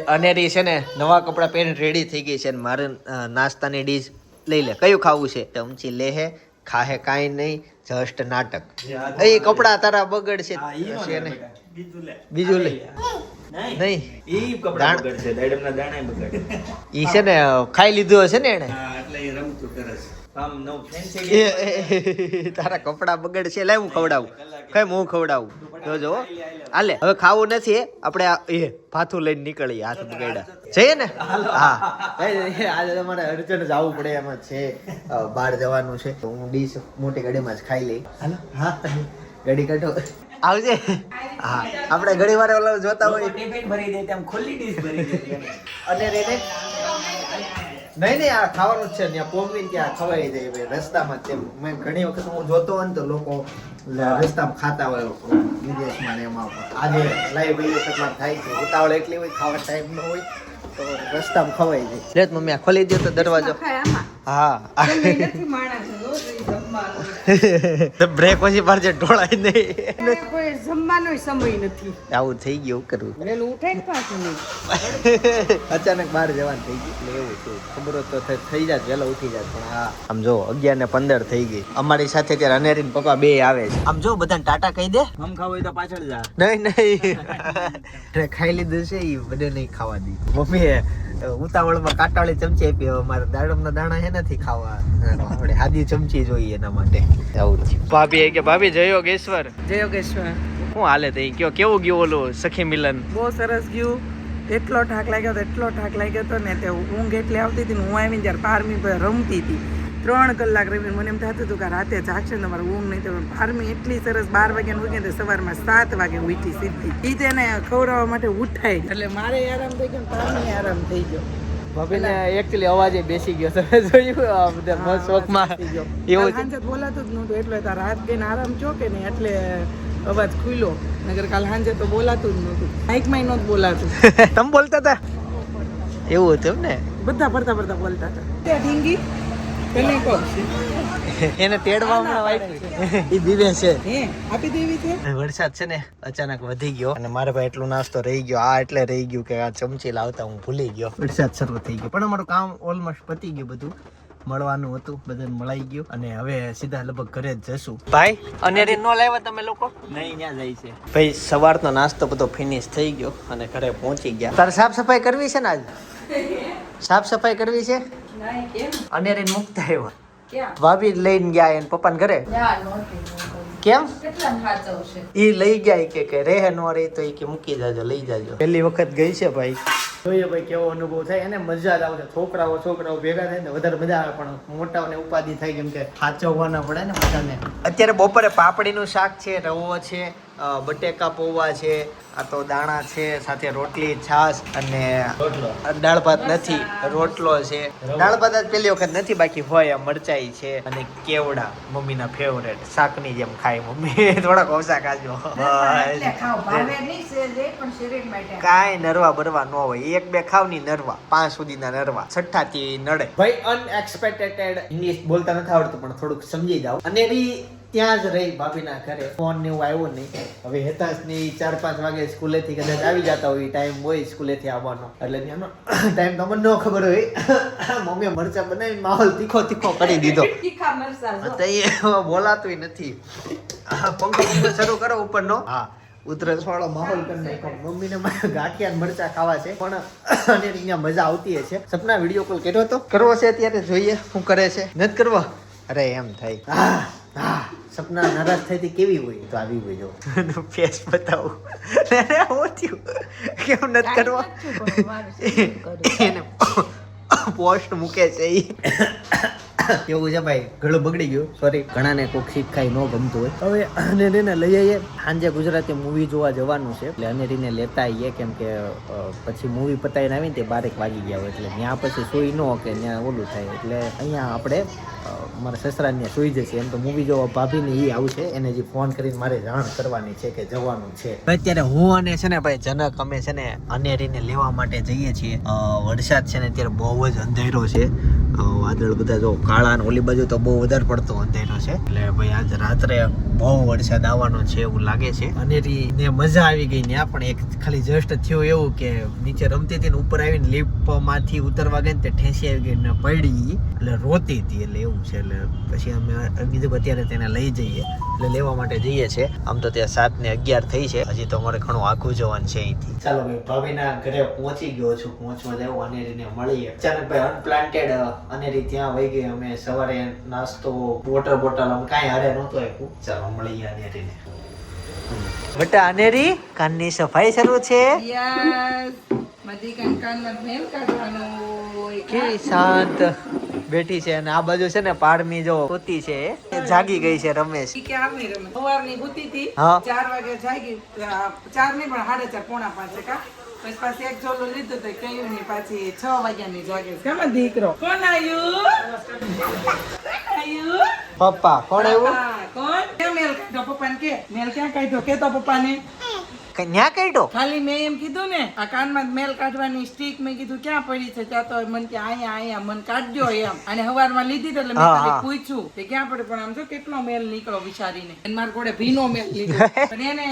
ભાઈ અનેરી છે ને નવા કપડા પહેરીને રેડી થઈ ગઈ છે ને મારે નાસ્તાની ડીશ લઈ લે. કયું ખાવું છે? ચમચી લે હે, ખાહે કાંઈ નહીં, જસ્ટ નાટક. એ કપડા તારા બગડશે છે ને, બીજું લે. નહીં ઈ છે ને ખાઈ લીધું હશે ને એને. તારા કપડા બગડશે. લાય હું ખવડાવું. કઈ હું ખવડાવું જોજો. હાલે હવે ખાવું નથી આપણે એ ભાથું લઈને નીકળીએ. હાથ બગાડ્યા જઈએ ને. હા આજે તમારે અર્જન્ટ જવું પડે એમાં છે, બહાર જવાનું છે. હું ડીશ મોટી ગાડીમાં જ ખાઈ લઈ. હા ગાડી કાઢો આવજે. હા આપણે ઘણી વાર ઓલા જોતા હોય ટિફિન ભરી દે તેમ ખુલ્લી ડીશ ભરી દે. અને રેને નહીં આ ખાવાનું જ છે ત્યાં પોગવીને ત્યાં ખવાઈ જાય રસ્તામાં. તેમ મેં ઘણી વખત હું જોતો હોય ને તો લોકો રસ્તામાં ખાતા હોય વિદેશમાં ને એમાં. આજે લાઈવ વિડીયો થાય છે, ઉતાવળ એટલી હોય, ખાવા ટાઈમ ન હોય તો રસ્તામાં ખવાઈ જાય. લે મમ્મી આ ખોલી દે તો દરવાજો. હા બ્રેક પછી પાછે ઢોળાય નહીં. કોઈ જમવાનો સમય નથી. આવું થઈ ગયું કરવું. વેલું ઉઠાય પાછું નહીં. અચાનક બહાર જવાનું થઈ ગયું એટલે એવું થયું. ખબર તો થઈ જાત વહેલા ઉઠી જાત. પણ હા આમ જો 11:15 થઈ ગઈ. અમારી સાથે ત્યારે અનેરી પપ્પા બે આવે છે. આમ જો બધાને ટાટા કહી દે. આમ ખાવું હોય તો પાછળ જા. નહીં ખાઈ લીધું છે એ બધે નહીં ખાવા દી. મમ્મીએ ઉતાવળમાં કાંટાળી ચમચી આપી. હવે મારે દાડમના દાણા હે નથી ખાવા, આપણે સાદી ચમચી જોઈએ એના માટે. આવું થયું. ભાભી કે ભાભી જય યોગેશ્વર. જય યોગેશ્વર. શું હાલે થઈ કયો? કેવું ગયું ઓલું સખી મિલન? બહુ સરસ ગયું. એટલો ઠાક લાગ્યો હતો ને તે ઊંઘ એટલી આવતી હતી ને હું આવીને જ્યારે 12મી પર રમતી હતી. 3 કલાક રમીને મને એમ થતું હતું કે રાતે જાગશે ને તમારે ઊંઘ નહીં. તો 12મી એટલી સરસ 12 વાગ્યાને ઉઠી તો સવારમાં 7 વાગે ઉઠી સીધી. એ તેને ખવડાવવા માટે ઉઠાય એટલે મારે આરામ થઈ ગયો, 12મી આરામ થઈ ગયો. ભાભીને એકચ્યુઅલી અવાજે બેસી ગયો. તમે જોયું બધા શોખમાં એવું સાંજે બોલાતું જ નહોતું એટલે રાત ગઈને આરામ છો કે નહીં એટલે અવાજ ખુલ્યો. નગર કાલ સાંજે તો બોલાતું જ નહોતું, માઇકમાં નહોતું બોલાતું. તમે બોલતા હતા એવું હતું ને? બધા ફરતા બોલતા હતા. ઢીંગી પેલી કો એને તેડવા હમણાં વાગ્યું. ઈ દીવે છે આપી દેવી છે. વરસાદ છે ને અચાનક વધી ગયો અને મારે ભાઈ એટલું નાસ્તો રહી ગયો. આ એટલે રહી ગયું કે આ ચમચી લાવતા હું ભૂલી ગયો. વરસાદ શરૂ થઈ ગયો પણ અમારું કામ ઓલમોસ્ટ પતી ગયું. બધું મળવાનું હતું, બધાને મળાઈ ગયું અને હવે સીધા લગભગ ઘરે જ જશું. ભાઈ અનેરી નો લાવ્યા તમે લોકો? નહીં ત્યાં જાય છે ભાઈ. સવારનો નાસ્તો બધો ફિનિશ થઈ ગયો અને ઘરે પહોંચી ગયા. તારે સાફ સફાઈ કરવી છે ને આજ? સાફ સફાઈ કરવી છે? અનેરી મુકતા આવ્યો. ભાભી લઈને ગયા એને પપ્પાને ઘરે. કેમ? ઈ લઈ ગયા કે રહે નો રહે તો ઈ કે મૂકી જાજો, લઈ જાજો. પહેલી વખત ગઈ છે ભાઈ. જોઈએ ભાઈ કેવો અનુભવ થાય. એને મજા જ આવશે. છોકરાઓ ભેગા થાય ને વધારે મજા આવે પણ મોટાઓને ઉપાધિ થાય કેમ કે સાચવવાના પડે ને બધાને. અત્યારે બપોરે પાપડીનું શાક છે, રવો છે, બટેકા પૌવા છે, આ તો દાણા છે, સાથે રોટલી, છાશ અને દાળ ભાત નથી, રોટલો છે. દાળ ભાત જ પહેલી વખત નથી, બાકી હોય મરચાઈ છે અને કેવડા મમ્મીના ફેવરેટ શાકની જેમ ખાય મમ્મી. થોડાક ઓછા ખાજો કાંઈ નરવા બરવા ન હોય. 1-2 ખાવની નરવા, 5 સુધીના નરવા, 6 થી નડે. ભાઈ અનએક્સપેક્ટેડ ઇંગ્લિશ બોલતા નથી આવડતું પણ થોડુંક સમજી જાવ. અને ત્યાં જ રહી ભાભીના ઘરે. ફોન ને એવું આવ્યો નહીં. હવે હેતાશ ની 4-5 વાગે સ્કૂલેથી કદાચ આવી જતા હોય, ટાઈમ હોય સ્કૂલેથી આવવાનો એટલે ત્યાંનો ટાઈમ તમને ન ખબર હોય. મમ્મીએ મરચા બનાવી માહોલ તીખો કરી દીધો. બોલાતું નથી. પંખો શરૂ કરો ઉપરનો. હા ઉધરસ વાળો માહોલ કરી નાખ્યો. મમ્મીને ગાંઠિયા મરચા ખાવા છે પણ અને અહીંયા મજા આવતી છે. સપના વિડીયો કોલ કર્યો તો કરવો છે અત્યારે, જોઈએ શું કરે છે. નથી કરવો? અરે એમ થાય. સપના નારાજ થઈ કેવી હોય તો આવી હોય જો ફેસ બતાવું. કેમ નથી કરવા? એને પોસ્ટ મૂકે છે ઈ. એવું છે ભાઈ, ગળું બગડી ગયું, સોરી. ઘણાને કોઈક શીખાઈ ન ગમતું હોય. હવે અનેરીને લઈ આવીએ. સાંજે ગુજરાતી મૂવી જોવા જવાનું છે એટલે અનેરીને લેતા આવીએ કેમ કે પછી મૂવી પતાવીને આવીને તે 12 વાગી ગયા હોય એટલે ત્યાં પછી સુઈ ન કે ત્યાં ઓલું થાય એટલે અહીંયા આપણે મારા સસરાને સુઈ જશે. એમ તો મૂવી જોવા ભાભીને એ આવશે, એને જે ફોન કરીને મારે જાણ કરવાની છે કે જવાનું છે. અત્યારે હું અને છે ને ભાઈ જનક અમે છે ને અનેરીને લેવા માટે જઈએ છીએ. વરસાદ છે ને અત્યારે બહુ જ અંધેરો છે. વાદળ બધા જો કાળા ને ઓલી બાજુ તો બહુ વધારે પડતો અંધેરો છે એટલે ભાઈ આજ રાત્રે બહુ વરસાદ આવવાનો છે એવું લાગે છે. અનેરી ને મજા આવી ગઈ ત્યાં પણ એક ખાલી જસ્ટ થયું એવું કે નીચે રમતી હતી ને ઉપર આવીને લિફ્ટ માંથી ઉતરવા ગઈ ને તે ઠેસી આવી ગઈ ને પડી એટલે રોતી હતી એટલે એવું છે. એટલે પછી અમે કીધું કે અત્યારે તેને લઈ જઈએ એટલે લેવા માટે જઈએ છે. આમ તો ત્યાં 7:11 થઈ છે, હજી તો અમારે ઘણું આઘું જવાનું છે અહીંથી. ચાલો ભાઈ ભાભીના ઘરે પહોંચી ગયો છું. પહોંચવા જાવ અનેરીને મળીએ. અચાનક ભાઈ અનપ્લાન્ટેડ અનેરી ત્યાં વહી ગઈ. અમે સવારે નાસ્તો વોટર બોટલ આમ કાંઈ હારે નહોતું આપ્યું. ચાલો મળીએ અનેરીને. બેટા અનેરી કાનની સફાઈ શરૂ છે. યસ બધી કાનમાં મેલ કાઢવાનું હોય. કેવી શાંત બેઠી છે અને આ બાજુ છે ને પાડમી જો કૂતી છે એ જાગી ગઈ છે. રમેશ ઈ કે આમની રમે સવારની ગુતી હતી હા. 4 વાગે જાગી 4 નહીં પણ 4:30 પોણા 5 કા પછી પાછી એક જોલો લીધો તો કયું નહીં પાછી 6 વાગ્યાની જાગે છે. કેમ દીકરો કોણ આયુ પપ્પા કોણ આવ્યું? કોણ કે મેલ કાઢો પપ્પાને કે મેલ ક્યાં કાઢ્યો કે તો પપ્પાને ન્યા કાઢ્યો. ખાલી મેં એમ કીધું ને આ કાનમાં મેલ કાઢવાની સ્ટીક મેં કીધું ક્યાં પડી છે ત્યાં તો મને કે અહીંયા મને કાઢજો એમ અને હવારમાં લીધી તો એટલે મેં ખાલી પૂછ્યું કે ક્યાં પડે પણ આમ જો કેટલો મેલ નીકળો વિચારીને અને મારા ઘોડે ભીનો મેલ નીકળ્યો પણ એને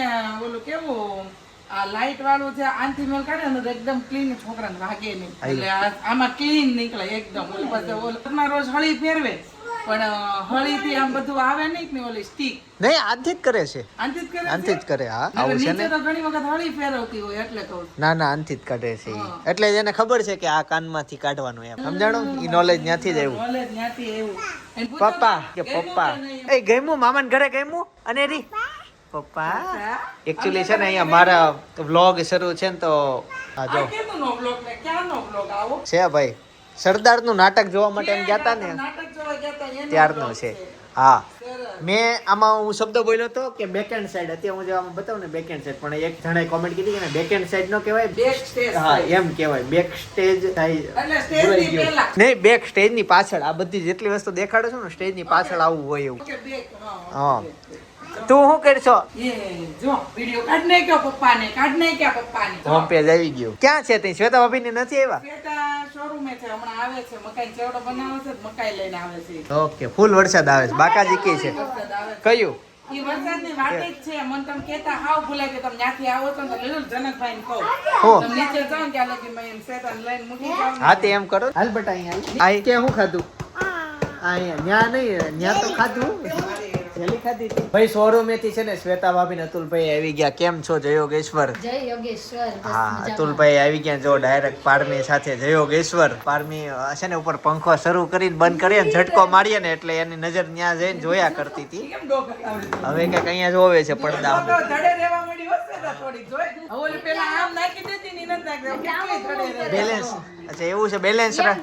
ઓલું કેવું આ લાઈટ વાળું છે આનથી મેલ કાઢે ને તો એકદમ ક્લીન છોકરાને વાગે નહીં એટલે આમાં ક્લીન નીકળે એકદમ. ઓલી પાસે ઓલું રોજ હળી ફેરવે પણ હળી થી આમ બધું આવે નહીં ને ઓલી સ્ટીક નહીં આનથી જ કરે છે. આનથી જ કરે આનથી જ કરે. હા આવું છે ને. તો ઘણી વખત હળી ફેરવતી હોય એટલે કહું. ના ના આનથી જ કાઢે છે ઈ. એટલે જ એને ખબર છે કે આ કાનમાંથી કાઢવાનું એમ. સમજાણો? ઈ નોલેજ ત્યાંથી જ આવ્યું. નોલેજ ત્યાંથી આવ્યું. પપ્પા કે પપ્પા એ ગયમું મામાને ઘરે ગયમું અનેરી પપ્પા એકચ્યુઅલી છે ને અહીંયા મારા વ્લોગ શરૂ છે ને તો આ જો કેમનો વ્લોગ ને ક્યાંનો વ્લોગ આવો છે ભાઈ સરદારનું નાટક જોવા માટે એમ ગયા તા ને નાટક જોવા ગયા તા એનો ત્યારનો vlog છે. હા મેં આમાં હું શબ્દ બોલ્યો હતો કે બેક હેન્ડ સાઈડ. અત્યારે હું જો આમાં બતાવું ને બેક હેન્ડ સાઈડ પણ એક જણાએ કોમેન્ટ કીધી કે બેક હેન્ડ સાઈડ નો કહેવાય બેક સ્ટેજ હા એમ કહેવાય બેક સ્ટેજ એટલે સ્ટેજ ની પહેલા નહીં બેક સ્ટેજ ની પાછળ આ બધી જેટલી વસ્તુ દેખાડો છો ને સ્ટેજ ની પાછળ આવવું હોય એવું. કે બેક હા તું શું કરશો? એ જો વિડિયો કાઢ નાખ્યો પપ્પાને કાઢ નાખ્યા પપ્પાને હોમ પેજ આવી ગયું. ક્યાં છે તે શ્વેતા ભાભી ને નથી આવ્યા? બેટા શોરૂમે છે હમણાં આવે છે મકાઈ ચેવડો બનાવે છે મકાઈ લઈને આવે છે. ઓકે ફૂલ વરસાદ આવે છે. બાકાજી કે છે વરસાદ આવે છે. કયું? ઈ વરસાદની વાત જ છે. મને તમે કહેતા હાવ ભૂલાઈ ગયો. તમે ત્યાંથી આવો છો ને તો લીલું જનકભાઈને કહો હો. તમે નીચે જાઓ ને ત્યાં લગી મેં શેતાન લઈને મૂકી જાવ હા તે એમ કરો. હાલ બટા અહીંયા આવી. આ કે શું ખાધું? અહીંયા ન્યા નહીં ન્યા તો ખાધું જલી ખાધી હતી. ભાઈ શોરૂમેથી છે ને શ્વેતા ભાભી ને અતુલભાઈ આવી ગયા. કેમ છો જય યોગેશ્વર? જય યોગેશ્વર. હા અતુલભાઈ આવી ગયા જો ડાયરેક્ટ પારમી સાથે જય યોગેશ્વર. પારમી છે ને ઉપર પંખો શરૂ કરીને બંધ કરીએ ને ઝટકો મારીએ ને એટલે એની નજર ત્યાં જઈને જોયા કરતી હતી. કેમ ડોક આવડી હવે કઈક અહીંયા જોવે છે પડદા. તો ધડે રહેવા મળી હશે ને થોડીક જોઈ. હવે ઓલી પેલા આમ નાખી દેતી ની નથી નાખી. કેટલી ધડે રહે. બેલેન્સ અચ્છા એવું છે બેલેન્સ રાખ.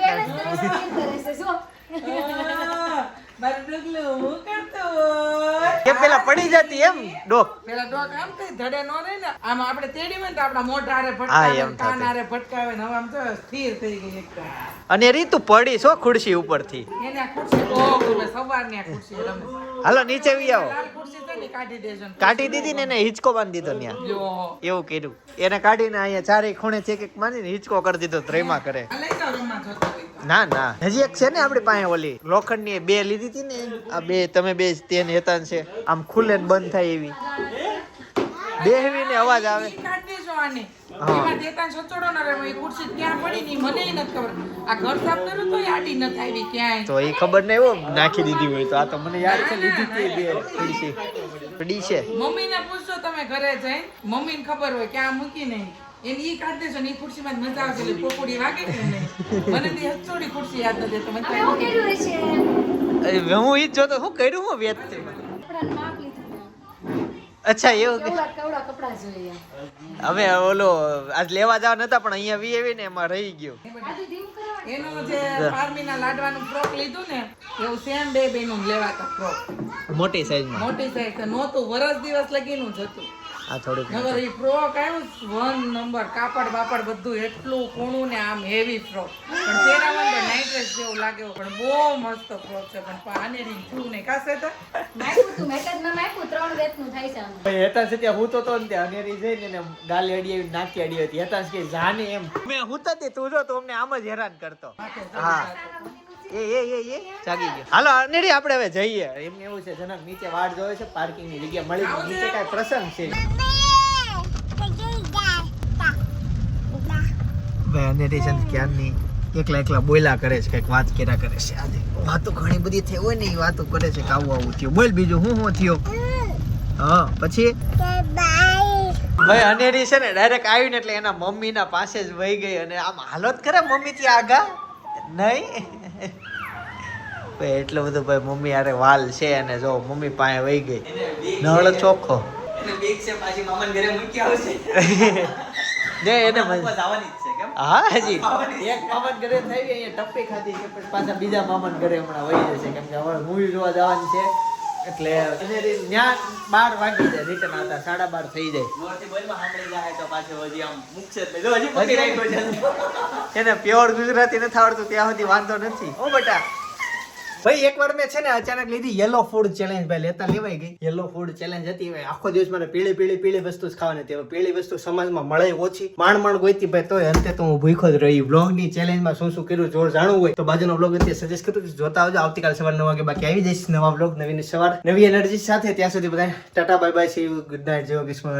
મારું ડગલું હું કરતો હોય. કે પેલા પડી જતી એમ ડોક. પેલા ડોક આમ થઈ ધડે નો રહે ને આમ આપણે તેડી હોય ને તો આપણા મોઢા હારે હા, ભટકાવે એમ કાન થતું. હારે ભટકાવે ને હવે આમ તો સ્થિર થઈ ગઈ એકદમ. અને રીતુ પડી છો ખુરશી ઉપરથી. એને આ ખુરશી બહુ ગમે. સવારની આ ખુરશી રમે. હાલો નીચે વી આવો. લાલ ખુરશી છે ને કાઢી દેજો ને. કાઢી દીધી ને એને હિંચકો બાંધી દીધો ત્યાં. લ્યો. એવું કર્યું એને કાઢીને અહીંયા ચારે ખૂણે એક એક મારીને હિંચકો કરી દીધો ત્રેમાં કરે. આ લઈ જાઓ રમવા જોતો હોય તો. ના ના હજી એક છે ને આપણી પાસે ઓલી લોખંડની 2 લીધી હતી ને આ 2 તમે 2 તેન હેતાન છે આમ ખુલે ને બંધ થાય એવી બેહવીને અવાજ આવે. ઈ કાઢી દેજો આને. હા. એમાં દેતા સચોડો ના રહે. એ ખુરશી ક્યાં પડી ની મને ય નથી ખબર. આ ઘર સાફ કર્યું તો આડી નથી આવી ક્યાંય. તો એ ખબર નહીં હો નાખી દીધી હોય તો. આ તો મને યાદ છે લીધી હતી 2 ખુરશી પડી છે. મમ્મીને પૂછજો તમે ઘરે જઈને મમ્મીને ખબર હોય ક્યાં મૂકી નહીં એને ઈ કાઢી દેજો ને ઈ ખુરશીમાં જ મજા આવશે. એટલે પોપડી વાગે કે નહીં. મને તી હચોડી ખુરશી યાદ નથી. તો મને અમે હું કર્યું છે હું ઈ જ જોતો હું કર્યું હું વ્યક્તિ કપડાનું માપ લીધું. અચ્છા એવું કે કવડા કપડા જોઈએ. હવે ઓલો આજ લેવા જવા નતા પણ અહીંયા વી ને એમાં રહી ગયો. આટલું ધીમું કરવાનું. એનું જે પારમીના લાડવાનું ફ્રોક લીધું ને એવું સેમ બે બેનું લેવાતા ફ્રોક મોટી સાઈઝમાં મોટી સાઈઝ નહોતું વરસ દિવસ લગીનું જ હતું. આ થોડુંક નગર ઈ ફ્રોક આવ્યું 1 નંબર કાપડ બાપડ બધું એટલું કોણું ને આમ હેવી ફ્રોક પણ પહેરાવાનું તો નાઈટ ડ્રેસ જેવું લાગે પણ બહુ મસ્ત ફ્રોક છે પણ આને રીંગ થયું નહીં કાસે તો નાખ્યું તું મેસેજમાં નાખ્યું 3 રેતનું થાય છે આનું. ભાઈ હેતાંશ ત્યાં હું તો ને ત્યાં અનેરી જઈને એને ગાલી અડી આવી નાખી અડી હતી. હેતાંશ કે જાને એમ મેં હું તો તું જો તો અમને આમ જ હેરાન કરતો. હા એ જાગી ગયો. હાલો અનેરી આપણે હવે જઈએ. એમને એવું છે જનક નીચે વાટ જોવે છે, પાર્કિંગ ની જગ્યા મળી ગઈ. નીચે કાંઈ પ્રસંગ છે. ભાઈ અનેરી છે ને ક્યારની એકલા બોયલા કરે છે, કઈક વાત કર્યા કરે છે. આજે વાતો ઘણી બધી થઈ હોય ને એ વાતો કરે છે કે આવું થયું. બોલ બીજું હું થયો? હા પછી ભાઈ અનેરી છે ને ડાયરેક્ટ આવી ને એટલે એના મમ્મીના પાસે જ વહી ગઈ અને આમ હાલત કરે મમ્મી થી આગા નહીં. ભાઈ એટલું બધું ભાઈ મમ્મી યારે વાલ છે અને જો મમ્મી પાસે વહી ગઈ. નળ ચોખ્ખો જે એને હા હજી એક મામાન ઘરે થઈ ગઈ અહીંયા ટપ્પી ખાધી છે પછી પાછા બીજા મામાન ઘરે હમણાં વહી જશે કેમ કે હવે મૂવી જોવા જવાની છે એટલે ત્યાં 12 વાગી જાય રિટર્ન આવતા 12:30 થઈ જાય. એને પ્યોર ગુજરાતી નથી આવડતું ત્યાં સુધી વાંધો નથી. ઓ બેટા ભાઈ એકવાર મેં છે ને અચાનક લીધી યલો ફૂડ ચેલેન્જ. ભાઈ લેતા લેવાઈ ગઈ. યલો ફૂડ ચેલેન્જ હતી. ભાઈ આખો દિવસ મને પીળી વસ્તુ જ ખાવાની હતી. હવે પીળી વસ્તુ સમાજમાં મળે ઓછી. માંડ ગોઈતી ભાઈ તોય અંતે તો હું ભૂખ્યો જ રહી. બ્લોગ ની ચેલેન્જમાં શું કર્યું જોર જાણવું હોય તો બાજુનો બ્લોગ અત્યારે સજેસ્ટ કરું છું, જોતા આવજો. આવતીકાલ સવાર 9 વાગે બાકી આવી જઈશ નવા બ્લોગ નવી સવાર નવી એનર્જી સાથે. ત્યાં સુધી બધા Tata bye bye, C you, good night, જય કિસ્મત.